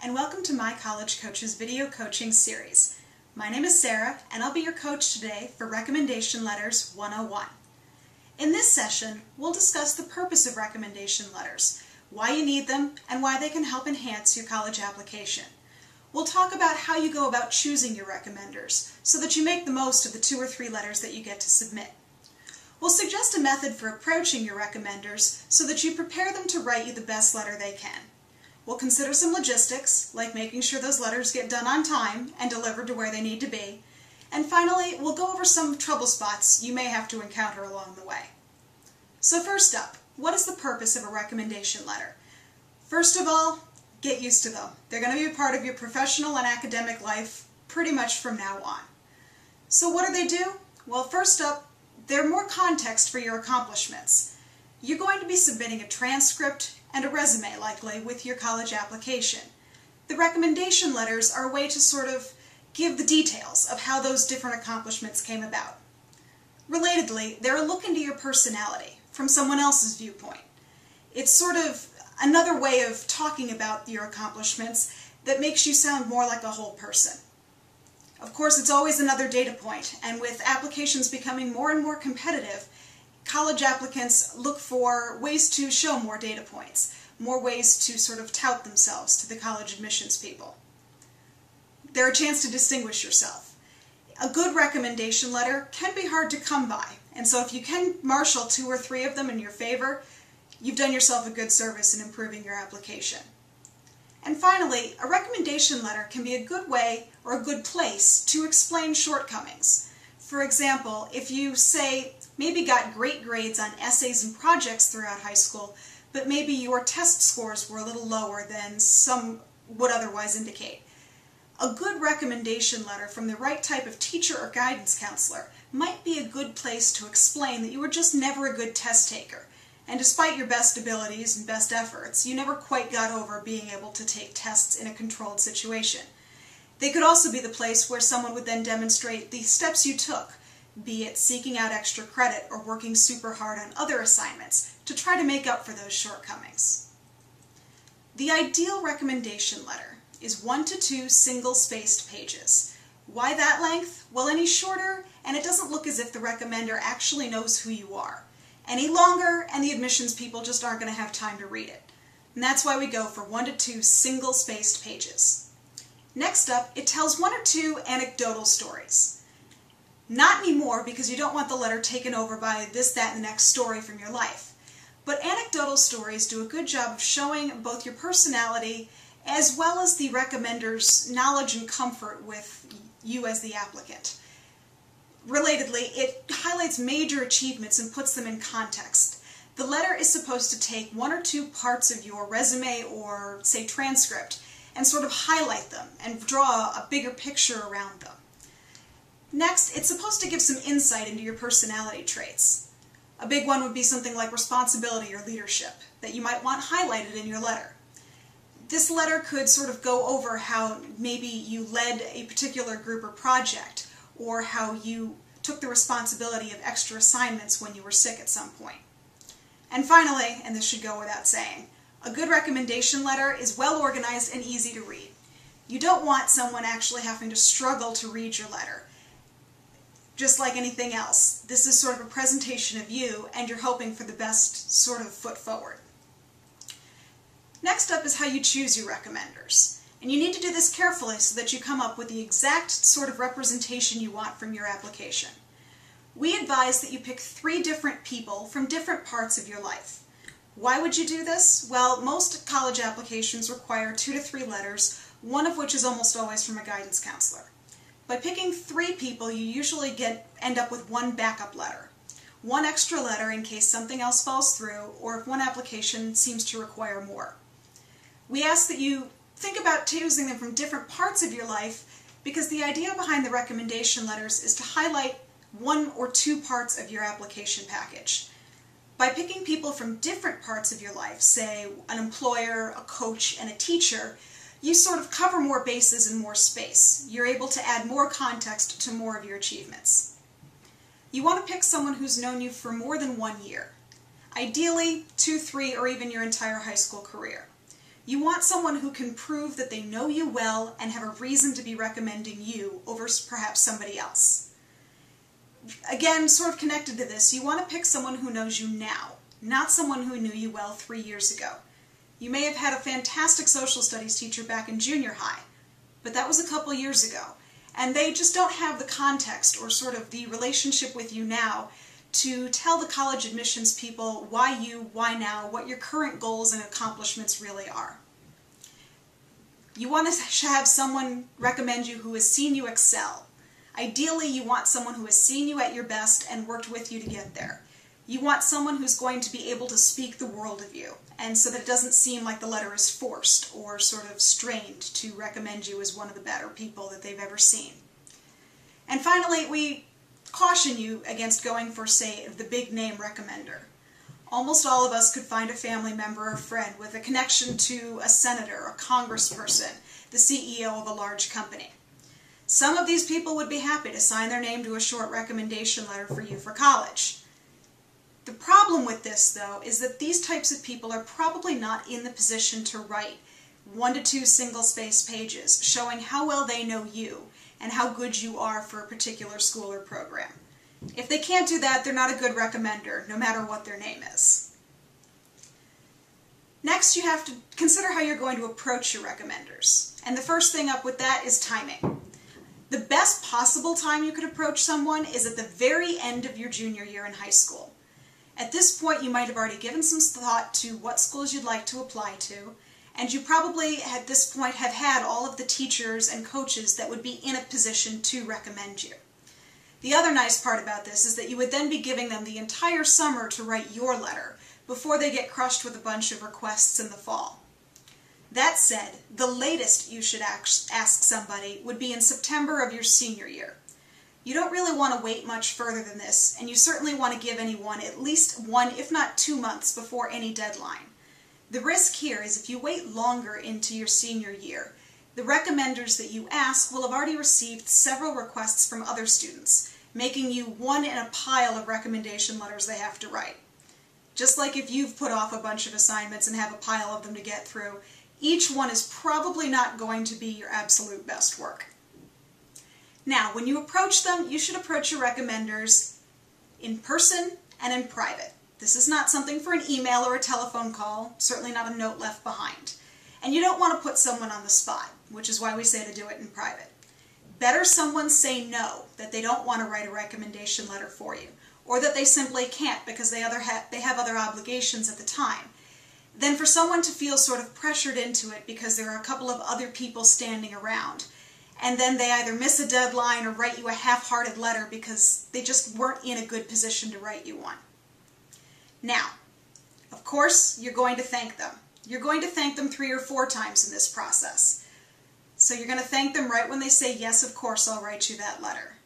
and welcome to My College Coaches video coaching series. My name is Sarah, and I'll be your coach today for Recommendation Letters 101. In this session, we'll discuss the purpose of recommendation letters, why you need them, and why they can help enhance your college application. We'll talk about how you go about choosing your recommenders so that you make the most of the 2 or 3 letters that you get to submit. We'll suggest a method for approaching your recommenders so that you prepare them to write you the best letter they can. We'll consider some logistics, like making sure those letters get done on time and delivered to where they need to be. And finally, we'll go over some trouble spots you may have to encounter along the way. So first up, what is the purpose of a recommendation letter? First of all, get used to them. They're going to be a part of your professional and academic life pretty much from now on. So what do? Well, first up, they're more context for your accomplishments. You're going to be submitting a transcript and a resume, likely, with your college application. The recommendation letters are a way to sort of give the details of how those different accomplishments came about. Relatedly, they're a look into your personality from someone else's viewpoint. It's sort of another way of talking about your accomplishments that makes you sound more like a whole person. Of course, it's always another data point, and with applications becoming more and more competitive, college applicants look for ways to show more data points, more ways to sort of tout themselves to the college admissions people. They're a chance to distinguish yourself. A good recommendation letter can be hard to come by, and so if you can marshal 2 or 3 of them in your favor, you've done yourself a good service in improving your application. And finally, a recommendation letter can be a good way or a good place to explain shortcomings. For example, if you say, maybe got great grades on essays and projects throughout high school, but maybe your test scores were a little lower than some would otherwise indicate. A good recommendation letter from the right type of teacher or guidance counselor might be a good place to explain that you were just never a good test taker, and despite your best abilities and best efforts, you never quite got over being able to take tests in a controlled situation. They could also be the place where someone would then demonstrate the steps you took, be it seeking out extra credit or working super hard on other assignments to try to make up for those shortcomings. The ideal recommendation letter is 1 to 2 single-spaced pages. Why that length? Well, any shorter, and it doesn't look as if the recommender actually knows who you are. Any longer, and the admissions people just aren't going to have time to read it. And that's why we go for 1 to 2 single-spaced pages. Next up, it tells 1 or 2 anecdotal stories. Not anymore, because you don't want the letter taken over by this, that, and the next story from your life. But anecdotal stories do a good job of showing both your personality as well as the recommender's knowledge and comfort with you as the applicant. Relatedly, it highlights major achievements and puts them in context. The letter is supposed to take 1 or 2 parts of your resume or, say, transcript and sort of highlight them and draw a bigger picture around them. Next, it's supposed to give some insight into your personality traits. A big one would be something like responsibility or leadership that you might want highlighted in your letter. This letter could sort of go over how maybe you led a particular group or project, or how you took the responsibility of extra assignments when you were sick at some point. And finally, and this should go without saying, a good recommendation letter is well organized and easy to read. You don't want someone actually having to struggle to read your letter. Just like anything else, this is sort of a presentation of you, and you're hoping for the best sort of foot forward. Next up is how you choose your recommenders. And you need to do this carefully so that you come up with the exact sort of representation you want from your application. We advise that you pick 3 different people from different parts of your life. Why would you do this? Well, most college applications require 2 to 3 letters, one of which is almost always from a guidance counselor. By picking 3 people, you usually end up with 1 backup letter. 1 extra letter in case something else falls through, or if one application seems to require more. We ask that you think about choosing them from different parts of your life, because the idea behind the recommendation letters is to highlight 1 or 2 parts of your application package. By picking people from different parts of your life, say an employer, a coach, and a teacher, you sort of cover more bases and more space. You're able to add more context to more of your achievements. You want to pick someone who's known you for more than 1 year. Ideally, 2, 3, or even your entire high school career. You want someone who can prove that they know you well and have a reason to be recommending you over perhaps somebody else. Again, sort of connected to this, you want to pick someone who knows you now, not someone who knew you well 3 years ago. You may have had a fantastic social studies teacher back in junior high, but that was a couple years ago, and they just don't have the context or sort of the relationship with you now to tell the college admissions people why you, why now, what your current goals and accomplishments really are. You want to have someone recommend you who has seen you excel. Ideally, you want someone who has seen you at your best and worked with you to get there. You want someone who's going to be able to speak the world of you, and so that it doesn't seem like the letter is forced or sort of strained to recommend you as one of the better people that they've ever seen. And finally, we caution you against going for, say, the big name recommender. Almost all of us could find a family member or friend with a connection to a senator, a congressperson, the CEO of a large company. Some of these people would be happy to sign their name to a short recommendation letter for you for college. The problem with this, though, is that these types of people are probably not in the position to write 1 to 2 single-space pages showing how well they know you and how good you are for a particular school or program. If they can't do that, they're not a good recommender, no matter what their name is. Next, you have to consider how you're going to approach your recommenders. And the first thing up with that is timing. The best possible time you could approach someone is at the very end of your junior year in high school. At this point, you might have already given some thought to what schools you'd like to apply to, and you probably at this point have had all of the teachers and coaches that would be in a position to recommend you. The other nice part about this is that you would then be giving them the entire summer to write your letter before they get crushed with a bunch of requests in the fall. That said, the latest you should ask somebody would be in September of your senior year. You don't really want to wait much further than this, and you certainly want to give anyone at least 1, if not 2 months before any deadline. The risk here is if you wait longer into your senior year, the recommenders that you ask will have already received several requests from other students, making you one in a pile of recommendation letters they have to write. Just like if you've put off a bunch of assignments and have a pile of them to get through, each one is probably not going to be your absolute best work. Now, when you approach them, you should approach your recommenders in person and in private. This is not something for an email or a telephone call, certainly not a note left behind. And you don't want to put someone on the spot, which is why we say to do it in private. Better someone say no, that they don't want to write a recommendation letter for you, or that they simply can't because they have other obligations at the time, than for someone to feel sort of pressured into it because there are a couple of other people standing around, and then they either miss a deadline or write you a half-hearted letter because they just weren't in a good position to write you one. Now, of course, you're going to thank them. You're going to thank them 3 or 4 times in this process. So you're going to thank them right when they say, yes, of course, I'll write you that letter.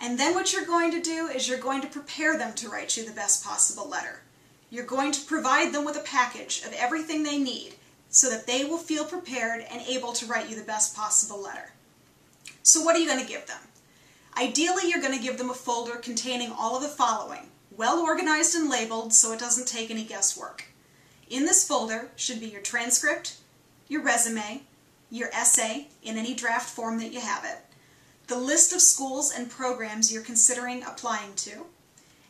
And then what you're going to do is you're going to prepare them to write you the best possible letter. You're going to provide them with a package of everything they need so that they will feel prepared and able to write you the best possible letter. So what are you going to give them? Ideally, you're going to give them a folder containing all of the following, well organized and labeled so it doesn't take any guesswork. In this folder should be your transcript, your resume, your essay in any draft form that you have it, the list of schools and programs you're considering applying to,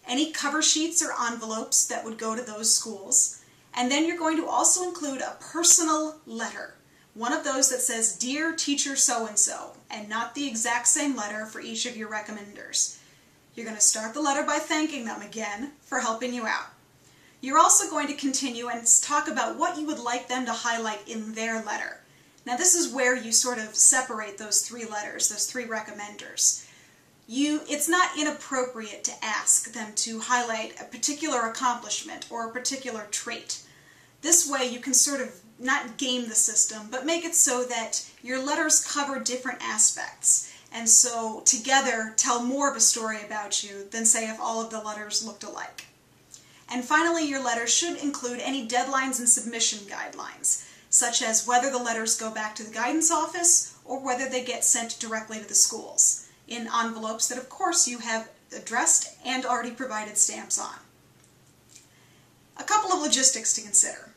any cover sheets or envelopes that would go to those schools, and then you're going to also include a personal letter, one of those that says, Dear Teacher So-and-so, and not the exact same letter for each of your recommenders. You're going to start the letter by thanking them again for helping you out. You're also going to continue and talk about what you would like them to highlight in their letter. Now this is where you sort of separate those 3 letters, those 3 recommenders. It's not inappropriate to ask them to highlight a particular accomplishment or a particular trait. This way you can sort of not game the system, but make it so that your letters cover different aspects, and so together tell more of a story about you than, say, if all of the letters looked alike. And finally, your letter should include any deadlines and submission guidelines, such as whether the letters go back to the guidance office or whether they get sent directly to the schools, in envelopes that, of course, you have addressed and already provided stamps on. A couple of logistics to consider.